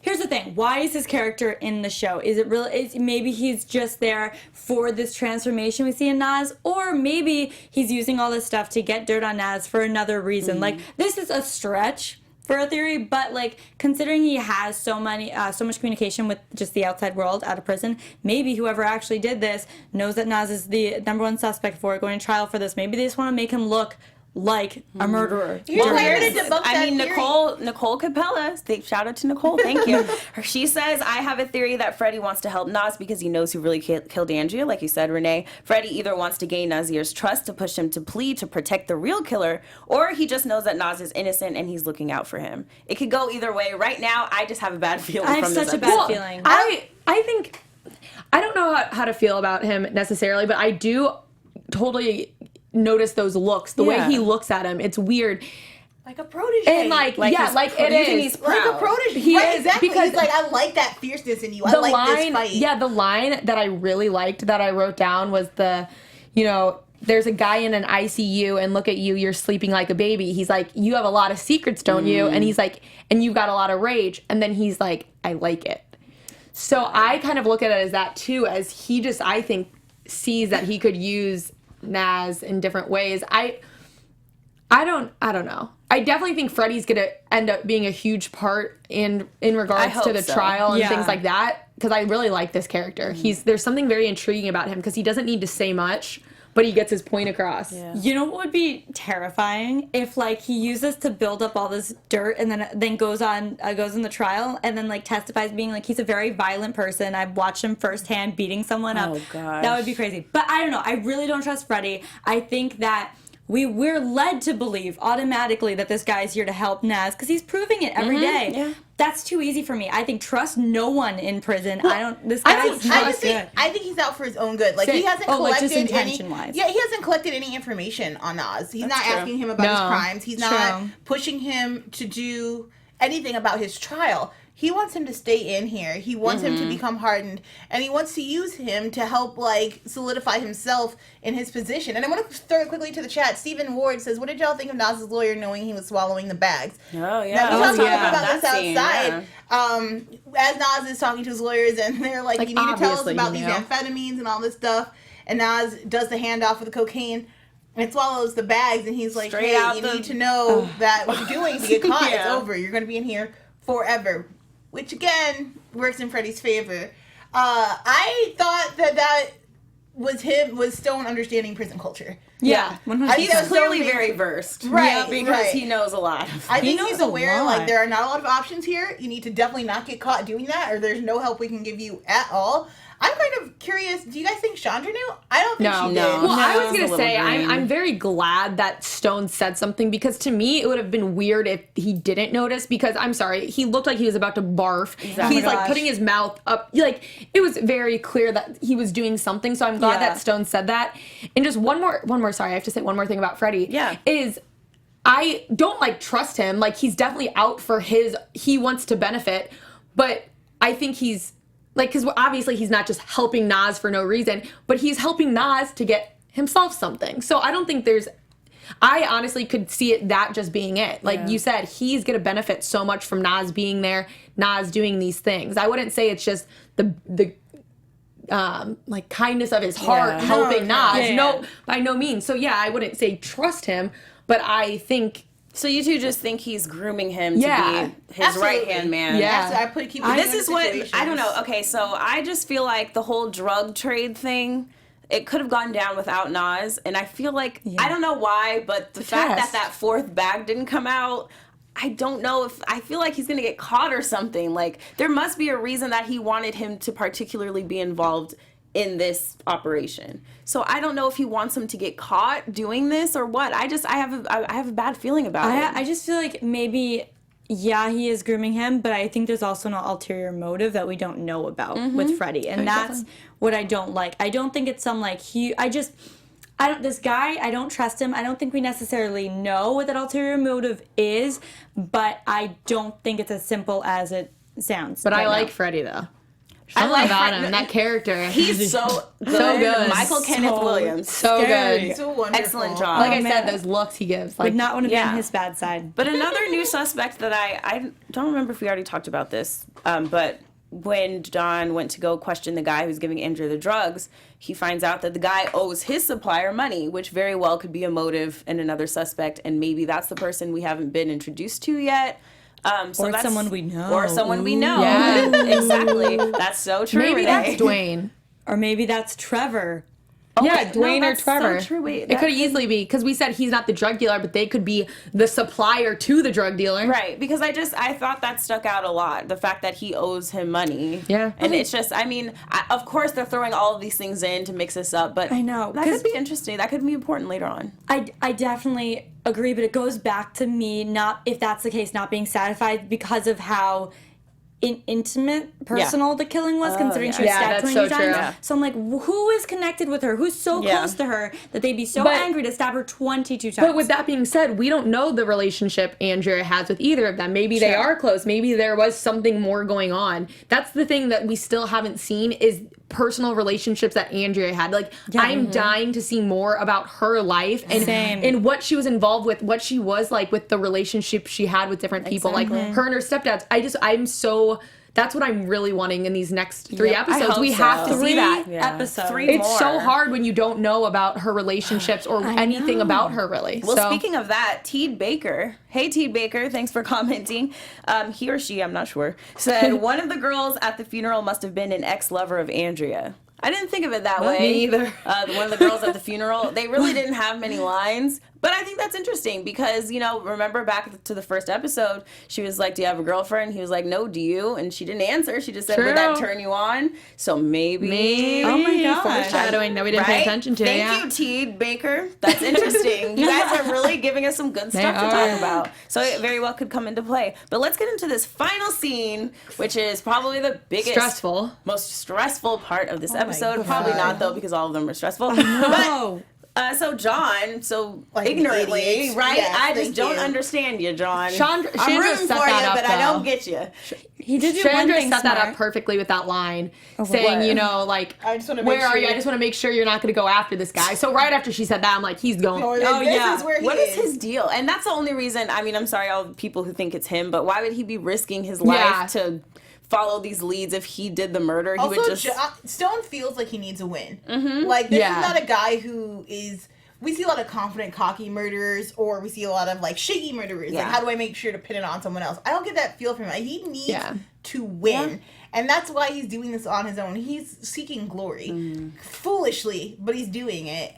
here's the thing. Why is his character in the show? Is it really, maybe he's just there for this transformation we see in Nas, or maybe he's using all this stuff to get dirt on Nas for another reason. This is a stretch for a theory, but considering he has so much communication with just the outside world out of prison, maybe whoever actually did this knows that Nas is the number one suspect for it, going to trial for this. Maybe they just want to make him look like a murderer. Nicole Capella, shout out to Nicole, thank you. She says, I have a theory that Freddie wants to help Nas because he knows who really killed Andrea, like you said, Renee. Freddie either wants to gain Nasir's trust to push him to plead to protect the real killer, or he just knows that Nas is innocent and he's looking out for him. It could go either way. Right now, I just have a bad feeling from this episode. I have such a bad feeling. I think, I don't know how to feel about him necessarily, but I do totally notice those looks, the way he looks at him. It's weird. Like a protege. And it is. He's like a protege. He is, exactly. because he's I like that fierceness in you. I like this fight. Yeah, the line that I really liked that I wrote down was there's a guy in an ICU and look at you, you're sleeping like a baby. He's like, you have a lot of secrets, don't you? And he's like, and you've got a lot of rage. And then he's like, I like it. So I kind of look at it as that too, as he just, I think, sees that he could use Nas in different ways. I don't know. I definitely think Freddie's gonna end up being a huge part in regards to the trial and things like that, because I really like this character. There's something very intriguing about him because he doesn't need to say much, but he gets his point across. Yeah. You know what would be terrifying if like he used this to build up all this dirt and then goes in the trial and then like testifies being like he's a very violent person. I've watched him firsthand beating someone up. Oh gosh. That would be crazy. But I don't know. I really don't trust Freddie. I think that we're led to believe automatically that this guy's here to help Naz because he's proving it every day. Yeah. That's too easy for me. I think trust no one in prison. This I guy's think, not good. I think he's out for his own good. Like he hasn't like, collected just any. intention-wise. Yeah, he hasn't collected any information on Naz. He's not true. asking him about his crimes. He's not True. pushing him to do anything about his trial. He wants him to stay in here. He wants him to become hardened, and he wants to use him to help, like, solidify himself in his position. And I want to throw it quickly to the chat. Stephen Ward says, "What did y'all think of Naz's lawyer knowing he was swallowing the bags?" Oh yeah. Now, we talked Yeah. about this That scene, outside. As Naz is talking to his lawyers, and they're like, Like, "You need to tell us obviously about he these knew. amphetamines and all this stuff." And Naz does the handoff with the cocaine. And swallows the bags, and he's like, Straight "Hey, out you the- need to know that what you're doing to get caught, it's Yeah. over. You're going to be in here forever." Which, again, works in Freddie's favor. I thought that was Stone understanding prison culture. Yeah, I think He's that was clearly Stone very versed. Right, Because right. he knows a lot. I He think knows he's a aware, lot. like, there are not a lot of options here. You need to definitely not get caught doing that, or there's no help we can give you at all. I'm kind of curious, do you guys think Chandra knew? I don't think she did. Well, I was it's a gonna little say green. I'm very glad that Stone said something because to me it would have been weird if he didn't notice because I'm sorry, he looked like he was about to barf. Exactly. He's Oh my like gosh. putting his mouth up, like it was very clear that he was doing something. So I'm glad Yeah. that Stone said that. And just one more. Sorry, I have to say one more thing about Freddie. Yeah. Is I don't like trust him. Like he's definitely out for he wants to benefit, but I think he's like, because obviously he's not just helping Naz for no reason, but he's helping Naz to get himself something. So I don't think I honestly could see it that just being it. Like you said, he's going to benefit so much from Naz being there, Naz doing these things. I wouldn't say it's just the like kindness of his heart helping Naz. Yeah. No, by no means. So yeah, I wouldn't say trust him, but I think So you two just think he's grooming him to Yeah. be his Absolutely. right-hand man. Yeah. So I put keep This is what, I don't know. Okay, so I just feel like the whole drug trade thing, it could have gone down without Nas. And I feel like, I don't know why, but the fact test. that fourth bag didn't come out, I don't know if, I feel like he's going to get caught or something. Like, there must be a reason that he wanted him to particularly be involved in this operation. So I don't know if he wants him to get caught doing this or what. I have a bad feeling about it. I just feel like maybe, yeah, he is grooming him, but I think there's also an ulterior motive that we don't know about with Freddie. And that's what I don't like. I don't think it's some like this guy, I don't trust him. I don't think we necessarily know what that ulterior motive is, but I don't think it's as simple as it sounds. But I right like now. Freddie though. I Something like about Fred- him, that character. He's so good. So good. Michael Kenneth Williams. so scary. good. So wonderful. Excellent job. Like I man. said, those looks he gives. Like Would not want to be Yeah. on his bad side. But another new suspect that I don't remember if we already talked about this, but when Don went to go question the guy who's giving Andrea the drugs, he finds out that the guy owes his supplier money, which very well could be a motive in another suspect, and maybe that's the person we haven't been introduced to yet. Or that's someone we know. Or someone we know. Yeah. Exactly. That's so true. maybe Renee. that's Dwayne. Or maybe that's Trevor. Yeah, wait, no, Dwayne or that's so Trevor. true. Wait, it that could easily be because we said he's not the drug dealer, but they could be the supplier to the drug dealer. Right, because I thought that stuck out a lot. The fact that he owes him money. Yeah. And it's just, I mean, of course they're throwing all of these things in to mix this up, but I know, that 'cause- could be interesting. That could be important later on. I definitely agree, but it goes back to me not, if that's the case, not being satisfied because of how intimate, personal the killing was, considering she was Yeah, stabbed that's 20 so times. true. Yeah. So I'm like, who is connected with her? Who's so Yeah. close to her that they'd be so But- angry to stab her 22 times? But with that being said, we don't know the relationship Andrea has with either of them. Maybe they Sure. are close. Maybe there was something more going on. That's the thing that we still haven't seen is personal relationships that Andrea had. Like, I'm dying to see more about her life and Same. and what she was involved with, what she was like with the relationship she had with different people, like her and her stepdads. That's what I'm really wanting in these next 3 Yep, I episodes. hope We so. have to see 3 that. episodes. 3 It's more. so hard when you don't know about her relationships or anything about her, really. Well, So- speaking of that, Teed Baker. Hey, Teed Baker. Thanks for commenting. He or she, I'm not sure, said one of the girls at the funeral must have been an ex-lover of Andrea. I didn't think of it that way. Me either. One of the girls at the funeral, they really didn't have many lines. But I think that's interesting because, remember back to the first episode, she was like, do you have a girlfriend? He was like, no, do you? And she didn't answer. She just said, would that turn you on? So maybe. Oh my God. Foreshadowing that we didn't pay attention to. Thank you, T. Baker. That's interesting. You guys are really giving us some good stuff to talk about. So it very well could come into play. But let's get into this final scene, which is probably the biggest, most stressful part of this episode. Probably not, though, because all of them are stressful. No. So John, ignorantly, right? Yes, I just don't understand you, John. Chandra I'm rooting set for you, that up, but I though. don't get you. He did do one Chandra thing set that smart. up perfectly with that line, saying, I just wanna make where are sure- you? I just want to make sure you're not going to go after this guy. So right after she said that, I'm like, he's going. This is where he What is his deal? And that's the only reason. I mean, I'm sorry, all the people who think it's him, but why would he be risking his life to follow these leads if he did the murder? Also, He would just. Stone feels like he needs a win. Like, this is Yeah. not a guy who is... We see a lot of confident, cocky murderers, or we see a lot of, shaky murderers. Yeah. Like, how do I make sure to pin it on someone else? I don't get that feel from him. He needs to win. Yeah. And that's why he's doing this on his own. He's seeking glory. Foolishly, but he's doing it.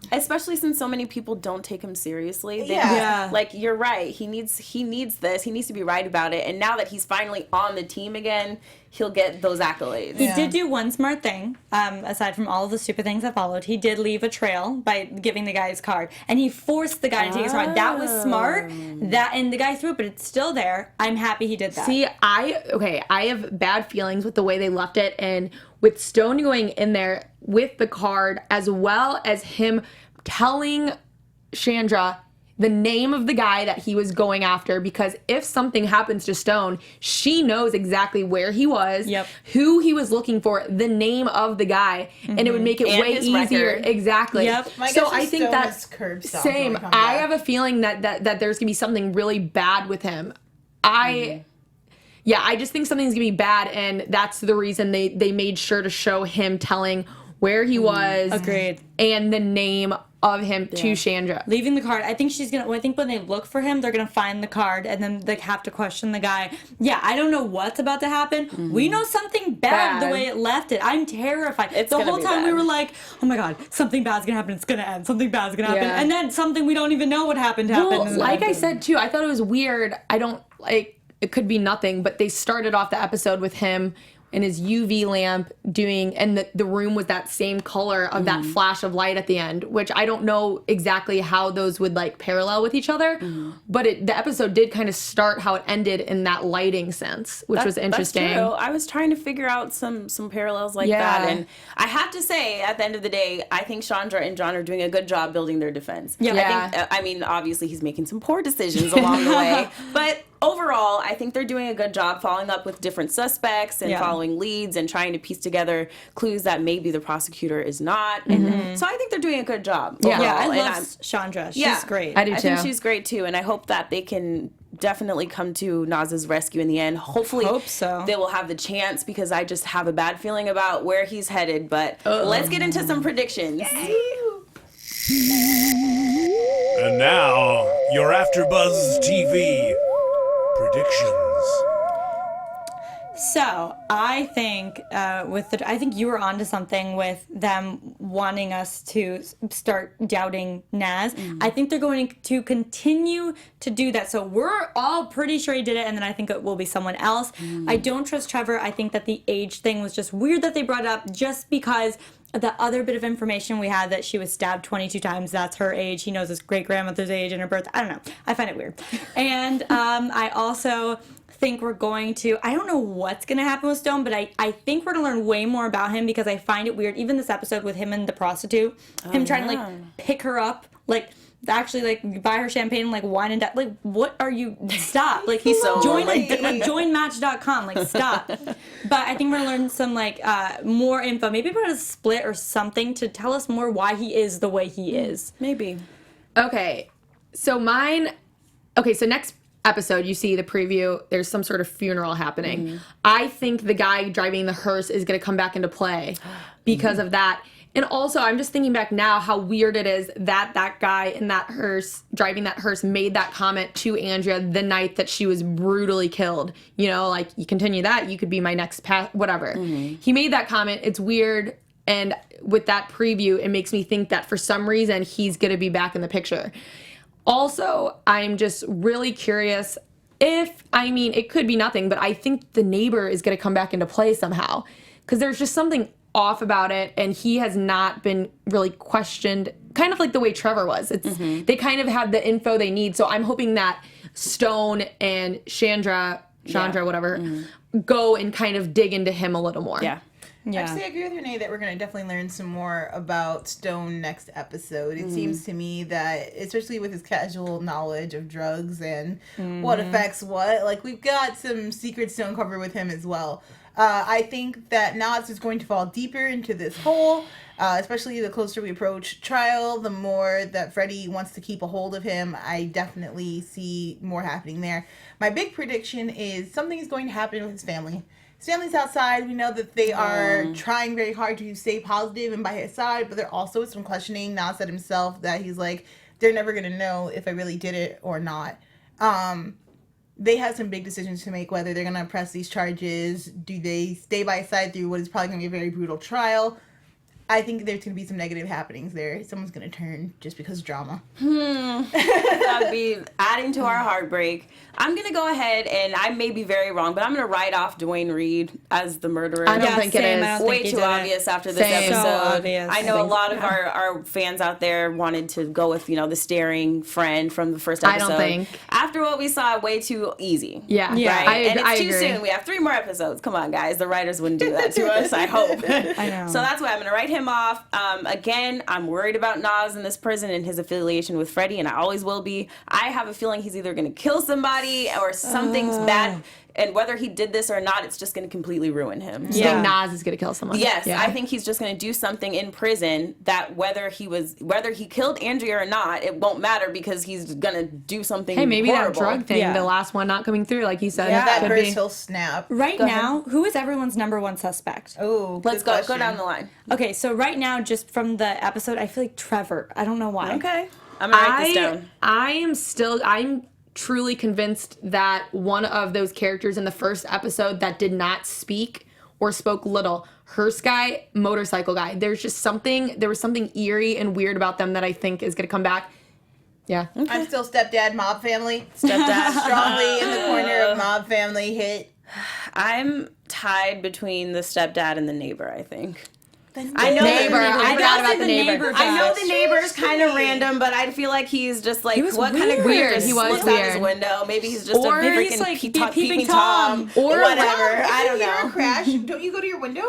Especially since so many people don't take him seriously. Yeah. Like, you're right. He needs this. He needs to be right about it. And now that he's finally on the team again, he'll get those accolades. He did do one smart thing, aside from all of the stupid things that followed. He did leave a trail by giving the guy his card. And he forced the guy to take his card. That was smart. And the guy threw it, but it's still there. I'm happy he did that. See, I have bad feelings with the way they left it, and with Stone going in there with the card, as well as him telling Chandra the name of the guy that he was going after, because if something happens to Stone, she knows exactly where he was, who he was looking for, the name of the guy, and it would make it way easier. Record. Exactly. Yep. So I think that's same. I have a feeling that there's gonna be something really bad with him. I just think something's gonna be bad, and that's the reason they made sure to show him telling where he was, Agreed, and the name of him to Chandra. Leaving the card. I think when they look for him, they're gonna find the card, and then they have to question the guy. Yeah, I don't know what's about to happen. We know something bad the way it left it. I'm terrified. The whole time we were like, oh my God, something bad's gonna happen. It's gonna end. Something bad's gonna happen. And then something we don't even know what happened. Like I said too, I thought it was weird. I don't like. It could be nothing, but they started off the episode with him and his UV lamp and the room was that same color of that flash of light at the end, which I don't know exactly how those would parallel with each other, but the episode did kind of start how it ended in that lighting sense, which was interesting. That's true. I was trying to figure out some parallels like that, and I have to say, at the end of the day, I think Chandra and John are doing a good job building their defense. I mean, obviously he's making some poor decisions along the way, but overall, I think they're doing a good job following up with different suspects and following leads and trying to piece together clues that maybe the prosecutor is not. And so I think they're doing a good job. Overall. Yeah, I love Chandra. She's great. I do too. I think she's great too, and I hope that they can definitely come to Naz's rescue in the end. Hopefully, they will have the chance, because I just have a bad feeling about where he's headed. But let's get into some predictions. And now, your Afterbuzz TV predictions. So I think I think you were onto something with them wanting us to start doubting Naz. I think they're going to continue to do that. So we're all pretty sure he did it, and then I think it will be someone else. I don't trust Trevor. I think that the age thing was just weird that they brought it up, just because the other bit of information we had that she was stabbed 22 times, that's her age. He knows his great-grandmother's age and her birth. I don't know. I find it weird. And I also think we're going to, I don't know what's going to happen with Stone, but I think we're going to learn way more about him, because I find it weird. Even this episode with him and the prostitute, him trying to pick her up, actually buy her champagne and wine and what are you, stop, he's so join Match.com, stop. But I think we're gonna learn some more info, maybe about a split or something, to tell us more why he is the way he is. Maybe. Okay, so next episode, you see the preview, there's some sort of funeral happening. I think the guy driving the hearse is going to come back into play because of that. And also, I'm just thinking back now how weird it is that that guy in that hearse, driving that hearse, made that comment to Andrea the night that she was brutally killed. You know, like, you continue that, you could be my next whatever. He made that comment. It's weird. And with that preview, it makes me think that for some reason, he's going to be back in the picture. Also, I'm just really curious it could be nothing, but I think the neighbor is going to come back into play somehow. Because there's just something off about it, and he has not been really questioned, kind of like the way Trevor was. They kind of have the info they need, so I'm hoping that Stone and Chandra, whatever, go and kind of dig into him a little more. Yeah. Actually, I agree with Renee that we're going to definitely learn some more about Stone next episode. It seems to me that, especially with his casual knowledge of drugs and what affects what, like, we've got some secret Stone covered with him as well. I think that Nas is going to fall deeper into this hole, especially the closer we approach trial, the more that Freddie wants to keep a hold of him. I definitely see more happening there. My big prediction is something is going to happen with his family. His family's outside. We know that they are trying very hard to stay positive and by his side, but there also is some questioning. Nas said himself that he's like, they're never going to know if I really did it or not. They have some big decisions to make, whether they're going to press these charges. Do they stay by his side through what is probably going to be a very brutal trial? I think there's going to be some negative happenings there. Someone's going to turn just because of drama. That would be adding to our heartbreak. I'm going to go ahead, and I may be very wrong, but I'm going to write off Dwayne Reed as the murderer. I don't think it is. Way too obvious after this episode. So obvious. I know a lot of our fans out there wanted to go with, the staring friend from the first episode. I don't think. After what we saw, way too easy. Yeah. Right? And it's I too agree. soon. We have 3 more episodes. Come on, guys. The writers wouldn't do that to us, I hope. I know. So that's why I'm going to write him off. Again, I'm worried about Nas in this prison and his affiliation with Freddie, and I always will be. I have a feeling he's either going to kill somebody or something's bad, and whether he did this or not, it's just going to completely ruin him. You think Nas is going to kill someone? Yes, I think he's just going to do something in prison that whether he killed Andrea or not, it won't matter because he's going to do something. Hey, maybe horrible. that drug thing, the last one not coming through, like you said. If that could burst, be. he'll snap. Right now, who is everyone's number one suspect? Oh, Let's go down the line. Okay, so right now, just from the episode, I feel like Trevor. I don't know why. Okay, I'm going to write this down. I'm truly convinced that one of those characters in the first episode that did not speak or spoke little, hearse guy, motorcycle guy, there was something eerie and weird about them that I think is going to come back. Yeah. Okay. I'm still stepdad, mob family. Stepdad. Strongly in the corner of mob family hit. I'm tied between the stepdad and the neighbor, I think. I know I forgot about the neighbor. I know the neighbor's kind of random, but I feel like he's just like, what kind of weird? He was looks weird. out his window. Maybe he's just Or a freaking he's like peeping Tom, or whatever. I don't If you hear a know. crash, don't you go to your window?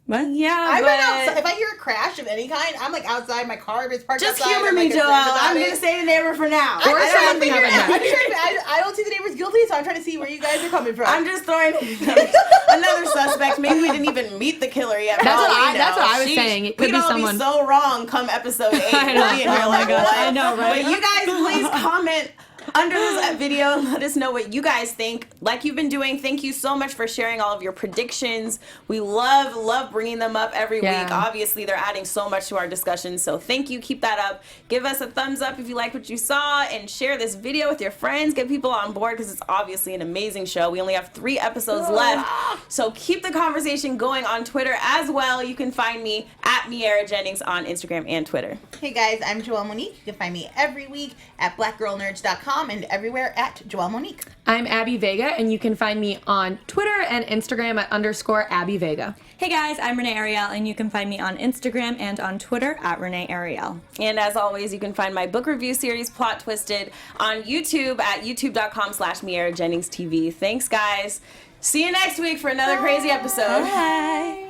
What? Yeah, I've but been outside. If I hear a crash of any kind, I'm like outside. My car is parked just outside. humor I'm me, like, Joelle. concerned about I'm it. gonna say the neighbor for now. Or I'm trying to something figure it out. happened. I don't see the neighbor's guilty, so I'm trying to see where you guys are coming from. I'm just throwing another suspect. Maybe we didn't even meet the killer yet. That's what I- know. that's what I was Sheesh. saying. It could We'd be all someone. be so wrong come episode 8. I know. We'll be in here like, what? I know, right? But you guys, please comment under this video. Let us know what you guys think. Like you've been doing, thank you so much for sharing all of your predictions. We love bringing them up every week. Obviously, they're adding so much to our discussion, so thank you. Keep that up. Give us a thumbs up if you like what you saw, and share this video with your friends. Get people on board because it's obviously an amazing show. We only have 3 episodes left, so keep the conversation going on Twitter as well. You can find me at Miaira Jennings on Instagram and Twitter. Hey guys, I'm Joelle Monique. You can find me every week at blackgirlnerds.com and everywhere at Joelle Monique. I'm Abby Vega, and you can find me on Twitter and Instagram at _Abby Vega. Hey guys, I'm Renee Ariel, and you can find me on Instagram and on Twitter at Renee Ariel. And as always, you can find my book review series, Plot Twisted, on YouTube at youtube.com/Miaira Jennings TV. Thanks, guys. See you next week for another crazy episode. Bye.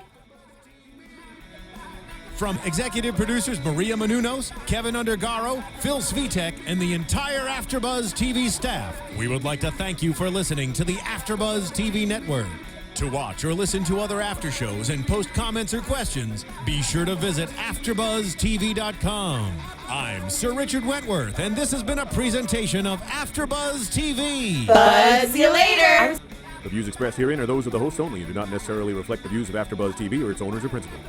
From executive producers Maria Menounos, Kevin Undergaro, Phil Svitek, and the entire Afterbuzz TV staff, we would like to thank you for listening to the Afterbuzz TV network. To watch or listen to other after shows and post comments or questions, be sure to visit AfterbuzZTV.com. I'm Sir Richard Wentworth, and this has been a presentation of Afterbuzz TV. Buzz you later. The views expressed herein are those of the hosts only and do not necessarily reflect the views of AfterBuzz TV or its owners or principals.